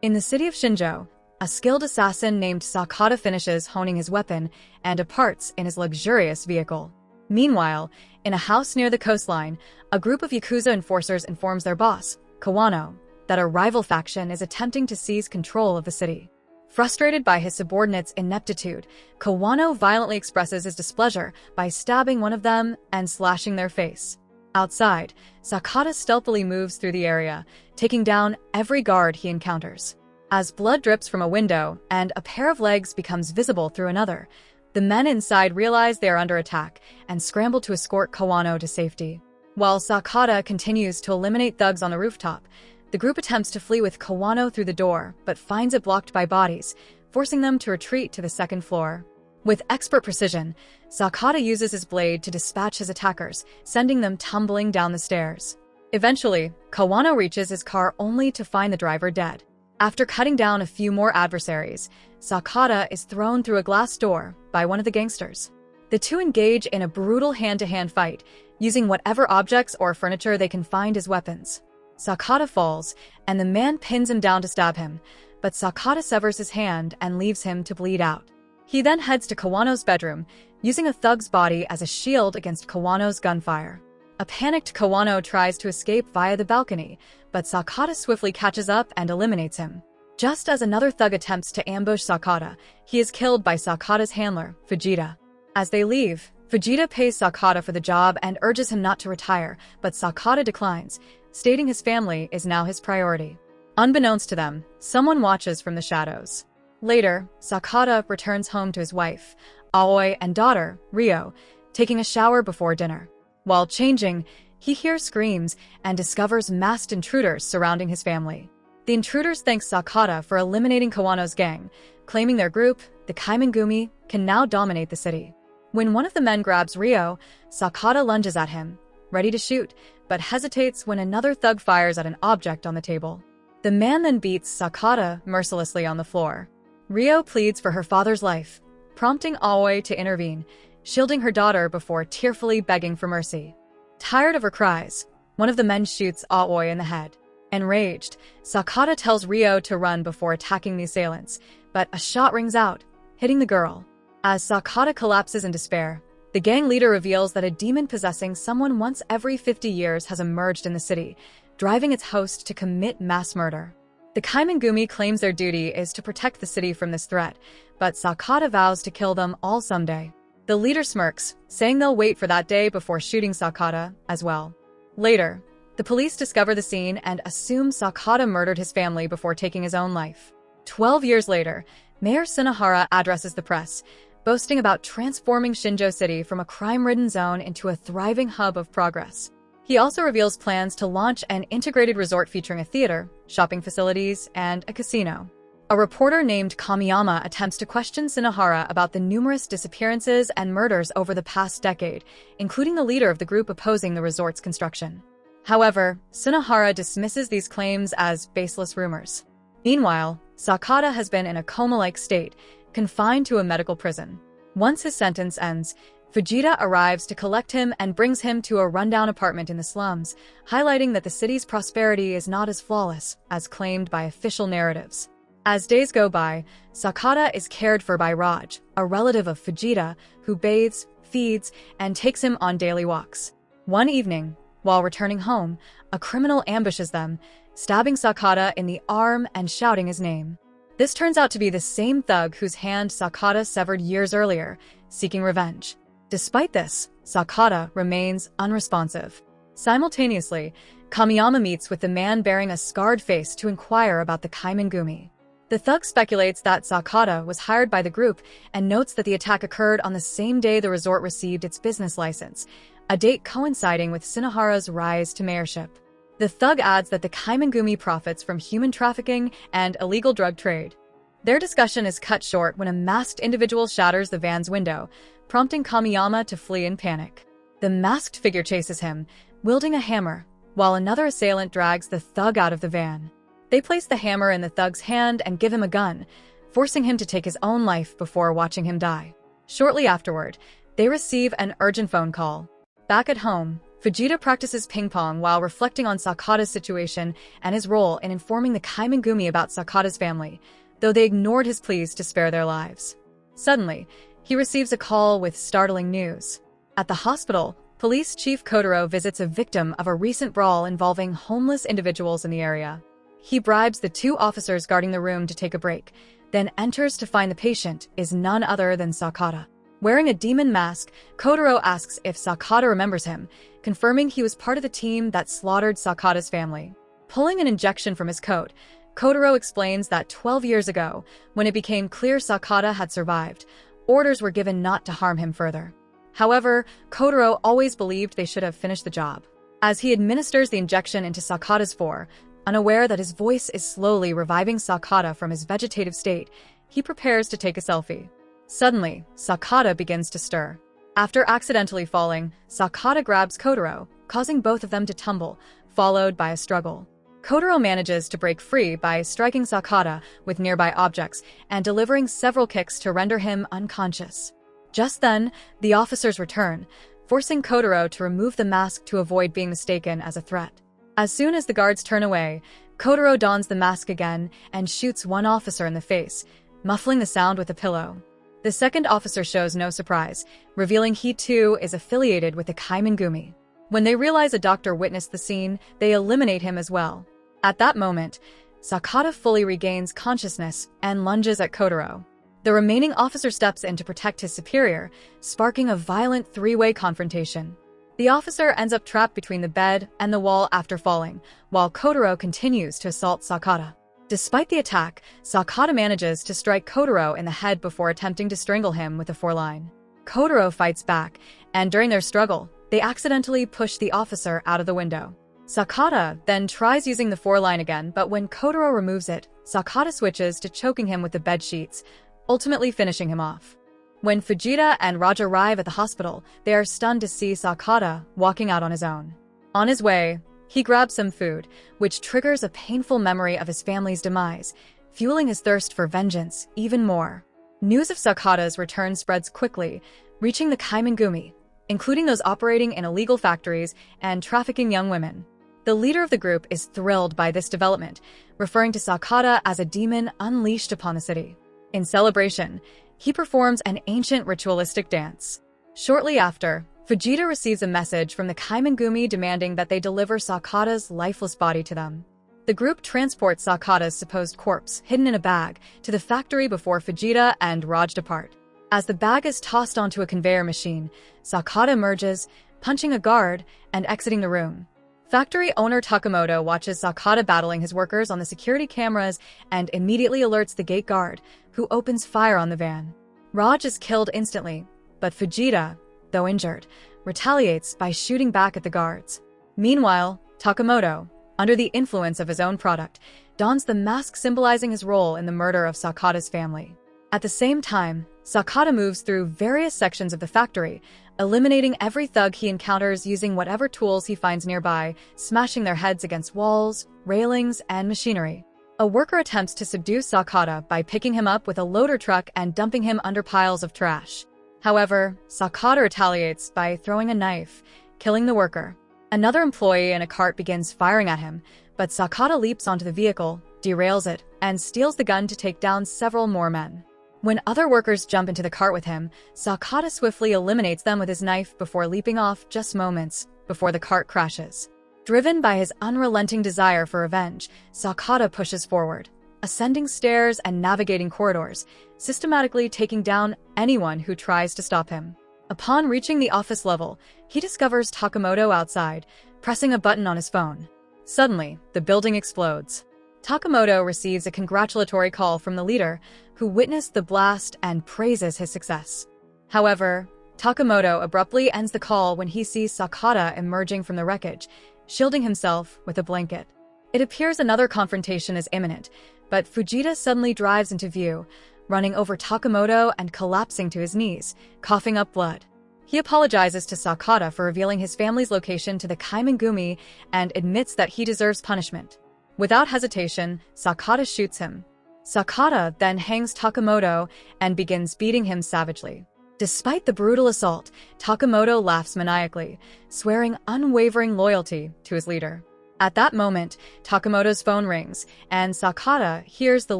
In the city of Shinjo, a skilled assassin named Sakata finishes honing his weapon and departs in his luxurious vehicle. Meanwhile, in a house near the coastline, a group of Yakuza enforcers informs their boss, Kawano, that a rival faction is attempting to seize control of the city. Frustrated by his subordinates' ineptitude, Kawano violently expresses his displeasure by stabbing one of them and slashing their face. Outside, Sakata stealthily moves through the area, taking down every guard he encounters. As blood drips from a window and a pair of legs becomes visible through another, the men inside realize they are under attack and scramble to escort Kawano to safety. While Sakata continues to eliminate thugs on the rooftop, the group attempts to flee with Kawano through the door, but finds it blocked by bodies, forcing them to retreat to the second floor. With expert precision, Sakata uses his blade to dispatch his attackers, sending them tumbling down the stairs. Eventually, Kawano reaches his car only to find the driver dead. After cutting down a few more adversaries, Sakata is thrown through a glass door by one of the gangsters. The two engage in a brutal hand-to-hand fight, using whatever objects or furniture they can find as weapons. Sakata falls, and the man pins him down to stab him, but Sakata severs his hand and leaves him to bleed out. He then heads to Kawano's bedroom, using a thug's body as a shield against Kawano's gunfire. A panicked Kawano tries to escape via the balcony, but Sakata swiftly catches up and eliminates him. Just as another thug attempts to ambush Sakata, he is killed by Sakata's handler, Fujita. As they leave, Fujita pays Sakata for the job and urges him not to retire, but Sakata declines, stating his family is now his priority. Unbeknownst to them, someone watches from the shadows. Later, Sakata returns home to his wife, Aoi, and daughter, Ryo, taking a shower before dinner. While changing, he hears screams and discovers masked intruders surrounding his family. The intruders thank Sakata for eliminating Kawano's gang, claiming their group, the Kaimengumi, can now dominate the city. When one of the men grabs Ryo, Sakata lunges at him, ready to shoot, but hesitates when another thug fires at an object on the table. The man then beats Sakata mercilessly on the floor. Ryo pleads for her father's life, prompting Aoi to intervene, shielding her daughter before tearfully begging for mercy. Tired of her cries, one of the men shoots Aoi in the head. Enraged, Sakata tells Ryo to run before attacking the assailants, but a shot rings out, hitting the girl. As Sakata collapses in despair, the gang leader reveals that a demon possessing someone once every 50 years has emerged in the city, driving its host to commit mass murder. The Kaimengumi claims their duty is to protect the city from this threat, but Sakata vows to kill them all someday. The leader smirks, saying they'll wait for that day before shooting Sakata as well. Later, the police discover the scene and assume Sakata murdered his family before taking his own life. 12 years later, Mayor Sunohara addresses the press, boasting about transforming Shinjo City from a crime-ridden zone into a thriving hub of progress. He also reveals plans to launch an integrated resort featuring a theater, shopping facilities, and a casino. A reporter named Kamiyama attempts to question Sunohara about the numerous disappearances and murders over the past decade, including the leader of the group opposing the resort's construction. However, Sunohara dismisses these claims as baseless rumors. Meanwhile, Sakata has been in a coma-like state, confined to a medical prison. Once his sentence ends, Fujita arrives to collect him and brings him to a rundown apartment in the slums, highlighting that the city's prosperity is not as flawless as claimed by official narratives. As days go by, Sakata is cared for by Raj, a relative of Fujita, who bathes, feeds, and takes him on daily walks. One evening, while returning home, a criminal ambushes them, stabbing Sakata in the arm and shouting his name. This turns out to be the same thug whose hand Sakata severed years earlier, seeking revenge. Despite this, Sakata remains unresponsive. Simultaneously, Kamiyama meets with the man bearing a scarred face to inquire about the Kaimengumi. The thug speculates that Sakata was hired by the group and notes that the attack occurred on the same day the resort received its business license, a date coinciding with Sunohara's rise to mayorship. The thug adds that the Kaimengumi profits from human trafficking and illegal drug trade. Their discussion is cut short when a masked individual shatters the van's window, prompting Kamiyama to flee in panic. The masked figure chases him, wielding a hammer, while another assailant drags the thug out of the van. They place the hammer in the thug's hand and give him a gun, forcing him to take his own life before watching him die. Shortly afterward, they receive an urgent phone call. Back at home, Fujita practices ping-pong while reflecting on Sakata's situation and his role in informing the Kaimengumi about Sakata's family, though they ignored his pleas to spare their lives. Suddenly, he receives a call with startling news. At the hospital, Police Chief Kotaro visits a victim of a recent brawl involving homeless individuals in the area. He bribes the 2 officers guarding the room to take a break, then enters to find the patient is none other than Sakata. Wearing a demon mask, Kotaro asks if Sakata remembers him, confirming he was part of the team that slaughtered Sakata's family. Pulling an injection from his coat, Kotaro explains that 12 years ago, when it became clear Sakata had survived, orders were given not to harm him further. However, Kotaro always believed they should have finished the job. As he administers the injection into Sakata's fore, unaware that his voice is slowly reviving Sakata from his vegetative state, he prepares to take a selfie. Suddenly, Sakata begins to stir. After accidentally falling, Sakata grabs Kotaro, causing both of them to tumble, followed by a struggle. Kotaro manages to break free by striking Sakata with nearby objects and delivering several kicks to render him unconscious. Just then, the officers return, forcing Kotaro to remove the mask to avoid being mistaken as a threat. As soon as the guards turn away, Kotaro dons the mask again and shoots one officer in the face, muffling the sound with a pillow. The second officer shows no surprise, revealing he too is affiliated with the Kaimengumi. When they realize a doctor witnessed the scene, they eliminate him as well. At that moment, Sakata fully regains consciousness and lunges at Kotaro. The remaining officer steps in to protect his superior, sparking a violent 3-way confrontation. The officer ends up trapped between the bed and the wall after falling, while Kotaro continues to assault Sakata. Despite the attack, Sakata manages to strike Kotaro in the head before attempting to strangle him with a foreline. Kotaro fights back, and during their struggle, they accidentally push the officer out of the window. Sakata then tries using the foreline again, but when Kotaro removes it, Sakata switches to choking him with the bed sheets, ultimately finishing him off. When Fujita and Raj arrive at the hospital, they are stunned to see Sakata walking out on his own. On his way, he grabs some food, which triggers a painful memory of his family's demise, fueling his thirst for vengeance even more. News of Sakata's return spreads quickly, reaching the Kaimengumi, including those operating in illegal factories and trafficking young women. The leader of the group is thrilled by this development, referring to Sakata as a demon unleashed upon the city. In celebration, he performs an ancient ritualistic dance. Shortly after, Fujita receives a message from the Kaimengumi demanding that they deliver Sakata's lifeless body to them. The group transports Sakata's supposed corpse, hidden in a bag, to the factory before Fujita and Raj depart. As the bag is tossed onto a conveyor machine, Sakata emerges, punching a guard and exiting the room. Factory owner Takamoto watches Sakata battling his workers on the security cameras and immediately alerts the gate guard, who opens fire on the van. Raj is killed instantly, but Fujita, though injured, retaliates by shooting back at the guards. Meanwhile, Takamoto, under the influence of his own product, dons the mask symbolizing his role in the murder of Sakata's family. At the same time, Sakata moves through various sections of the factory, eliminating every thug he encounters using whatever tools he finds nearby, smashing their heads against walls, railings, and machinery. A worker attempts to subdue Sakata by picking him up with a loader truck and dumping him under piles of trash. However, Sakata retaliates by throwing a knife, killing the worker. Another employee in a cart begins firing at him, but Sakata leaps onto the vehicle, derails it, and steals the gun to take down several more men. When other workers jump into the cart with him, Sakata swiftly eliminates them with his knife before leaping off just moments before the cart crashes. Driven by his unrelenting desire for revenge, Sakata pushes forward, ascending stairs and navigating corridors, systematically taking down anyone who tries to stop him. Upon reaching the office level, he discovers Takamoto outside, pressing a button on his phone. Suddenly, the building explodes. Takamoto receives a congratulatory call from the leader, who witnessed the blast and praises his success. However, Takamoto abruptly ends the call when he sees Sakata emerging from the wreckage, shielding himself with a blanket. It appears another confrontation is imminent, but Fujita suddenly drives into view, running over Takamoto and collapsing to his knees, coughing up blood. He apologizes to Sakata for revealing his family's location to the Kaimengumi and admits that he deserves punishment. Without hesitation, Sakata shoots him. Sakata then hangs Takamoto and begins beating him savagely. Despite the brutal assault, Takamoto laughs maniacally, swearing unwavering loyalty to his leader. At that moment, Takamoto's phone rings, and Sakata hears the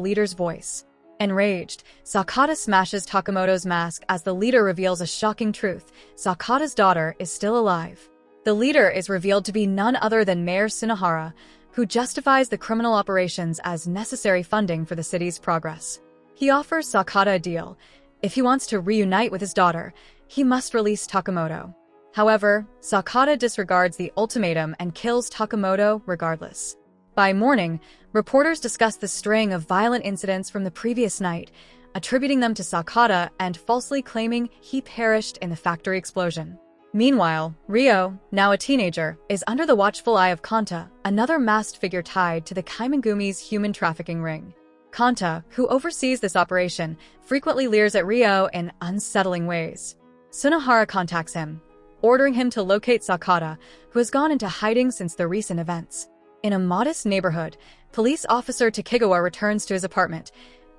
leader's voice. Enraged, Sakata smashes Takamoto's mask as the leader reveals a shocking truth: Sakata's daughter is still alive. The leader is revealed to be none other than Mayor Tsunohara, who justifies the criminal operations as necessary funding for the city's progress. He offers Sakata a deal. If he wants to reunite with his daughter, he must release Takamoto. However, Sakata disregards the ultimatum and kills Takamoto regardless. By morning, reporters discuss the string of violent incidents from the previous night, attributing them to Sakata and falsely claiming he perished in the factory explosion. Meanwhile, Ryo, now a teenager, is under the watchful eye of Kanta, another masked figure tied to the Kaimangumi's human trafficking ring. Kanta, who oversees this operation, frequently leers at Ryo in unsettling ways. Tsunohara contacts him, ordering him to locate Sakata, who has gone into hiding since the recent events. In a modest neighborhood, police officer Takegawa returns to his apartment,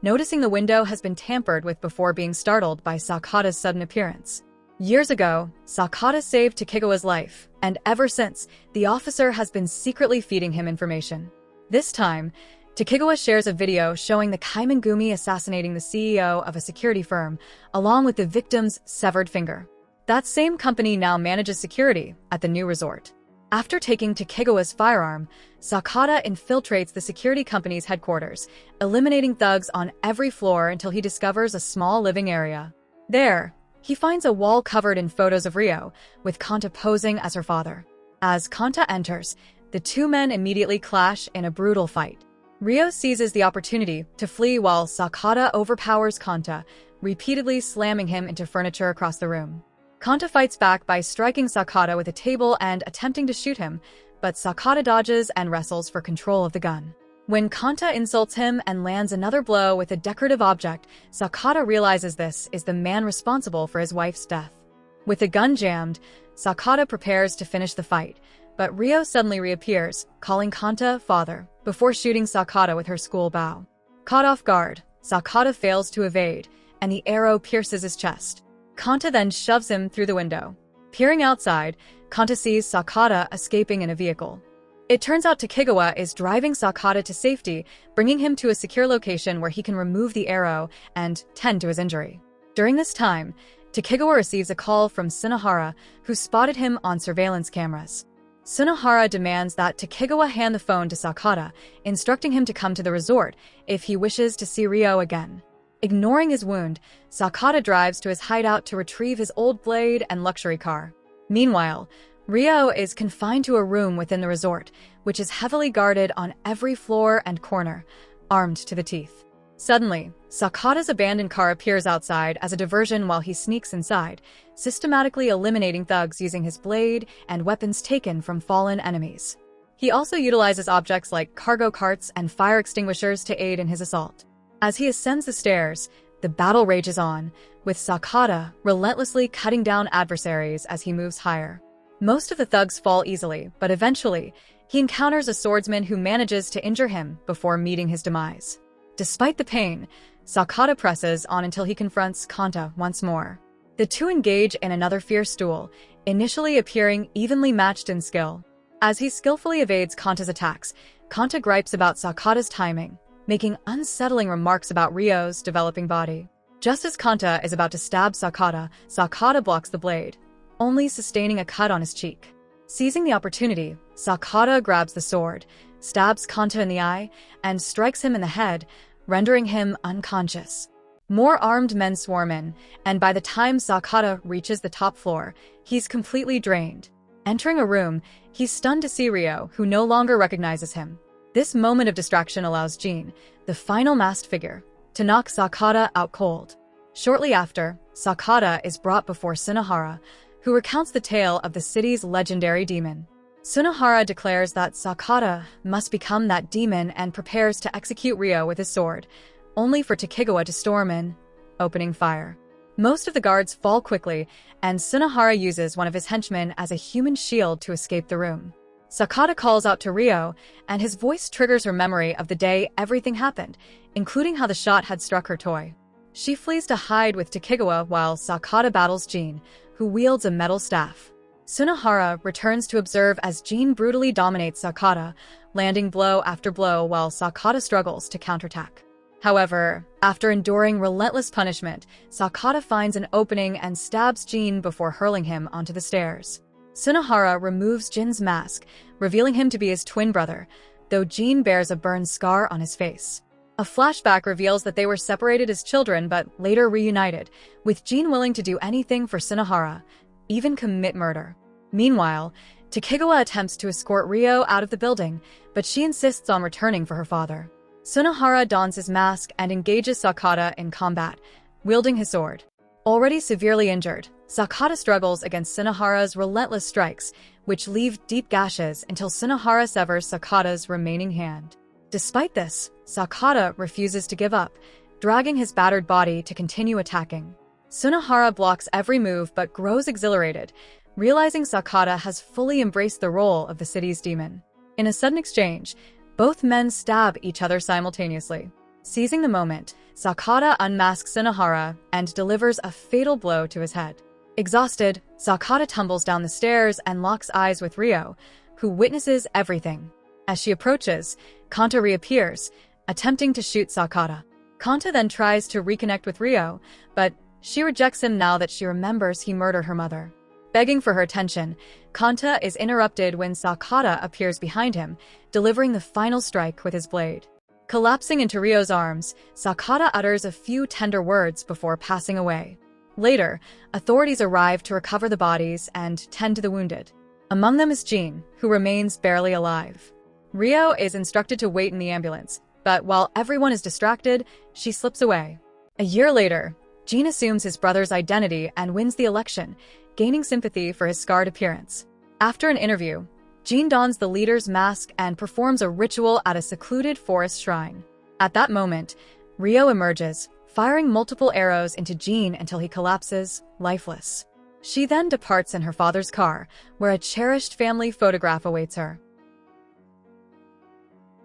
noticing the window has been tampered with before being startled by Sakata's sudden appearance. Years ago, Sakata saved Takegawa's life, and ever since, the officer has been secretly feeding him information. This time, Takegawa shares a video showing the Kaimangumi assassinating the CEO of a security firm, along with the victim's severed finger. That same company now manages security at the new resort. After taking Takegawa's firearm, Sakata infiltrates the security company's headquarters, eliminating thugs on every floor until he discovers a small living area. There, he finds a wall covered in photos of Ryo, with Kanta posing as her father. As Kanta enters, the two men immediately clash in a brutal fight. Ryo seizes the opportunity to flee while Sakata overpowers Kanta, repeatedly slamming him into furniture across the room. Kanta fights back by striking Sakata with a table and attempting to shoot him, but Sakata dodges and wrestles for control of the gun. When Kanta insults him and lands another blow with a decorative object, Sakata realizes this is the man responsible for his wife's death. With the gun jammed, Sakata prepares to finish the fight, but Ryo suddenly reappears, calling Kanta father, before shooting Sakata with her school bow. Caught off guard, Sakata fails to evade, and the arrow pierces his chest. Kanta then shoves him through the window. Peering outside, Kanta sees Sakata escaping in a vehicle. It turns out Takegawa is driving Sakata to safety, bringing him to a secure location where he can remove the arrow and tend to his injury. During this time, Takegawa receives a call from Tsunohara, who spotted him on surveillance cameras. Tsunohara demands that Takegawa hand the phone to Sakata, instructing him to come to the resort if he wishes to see Ryo again. Ignoring his wound, Sakata drives to his hideout to retrieve his old blade and luxury car. Meanwhile, Ryo is confined to a room within the resort, which is heavily guarded on every floor and corner, armed to the teeth. Suddenly, Sakata's abandoned car appears outside as a diversion while he sneaks inside, systematically eliminating thugs using his blade and weapons taken from fallen enemies. He also utilizes objects like cargo carts and fire extinguishers to aid in his assault. As he ascends the stairs, the battle rages on, with Sakata relentlessly cutting down adversaries as he moves higher. Most of the thugs fall easily, but eventually, he encounters a swordsman who manages to injure him before meeting his demise. Despite the pain, Sakata presses on until he confronts Kanta once more. The two engage in another fierce duel, initially appearing evenly matched in skill. As he skillfully evades Kanta's attacks, Kanta gripes about Sakata's timing, making unsettling remarks about Ryo's developing body. Just as Kanta is about to stab Sakata, Sakata blocks the blade, only sustaining a cut on his cheek. Seizing the opportunity, Sakata grabs the sword, stabs Kanta in the eye, and strikes him in the head, rendering him unconscious. More armed men swarm in, and by the time Sakata reaches the top floor, he's completely drained. Entering a room, he's stunned to see Ryo, who no longer recognizes him. This moment of distraction allows Jin, the final masked figure, to knock Sakata out cold. Shortly after, Sakata is brought before Tsunohara, who recounts the tale of the city's legendary demon. Tsunohara declares that Sakata must become that demon and prepares to execute Ryo with his sword, only for Takegawa to storm in, opening fire. Most of the guards fall quickly, and Tsunohara uses one of his henchmen as a human shield to escape the room. Sakata calls out to Ryo, and his voice triggers her memory of the day everything happened, including how the shot had struck her toy. She flees to hide with Takegawa while Sakata battles Jin, who wields a metal staff. Sunahara returns to observe as Jin brutally dominates Sakata, landing blow after blow while Sakata struggles to counterattack. However, after enduring relentless punishment, Sakata finds an opening and stabs Jin before hurling him onto the stairs. Sunahara removes Jin's mask, revealing him to be his twin brother, though Jin bears a burn scar on his face. A flashback reveals that they were separated as children but later reunited, with Jin willing to do anything for Sunahara, even commit murder. Meanwhile, Takegawa attempts to escort Ryo out of the building, but she insists on returning for her father. Sunahara dons his mask and engages Sakata in combat, wielding his sword. Already severely injured, Sakata struggles against Sunahara's relentless strikes, which leave deep gashes until Sunahara severs Sakata's remaining hand. Despite this, Sakata refuses to give up, dragging his battered body to continue attacking. Sunahara blocks every move but grows exhilarated, realizing Sakata has fully embraced the role of the city's demon. In a sudden exchange, both men stab each other simultaneously. Seizing the moment, Sakata unmasks Sunahara and delivers a fatal blow to his head. Exhausted, Sakata tumbles down the stairs and locks eyes with Ryo, who witnesses everything. As she approaches, Kanta reappears, attempting to shoot Sakata. Kanta then tries to reconnect with Ryo, but she rejects him now that she remembers he murdered her mother. Begging for her attention, Kanta is interrupted when Sakata appears behind him, delivering the final strike with his blade. Collapsing into Ryo's arms, Sakata utters a few tender words before passing away. Later, authorities arrive to recover the bodies and tend to the wounded. Among them is Jin, who remains barely alive. Ryo is instructed to wait in the ambulance, but while everyone is distracted, she slips away. A year later, Jin assumes his brother's identity and wins the election, gaining sympathy for his scarred appearance. After an interview, Jin dons the leader's mask and performs a ritual at a secluded forest shrine. At that moment, Ryo emerges, firing multiple arrows into Jin until he collapses, lifeless. She then departs in her father's car, where a cherished family photograph awaits her.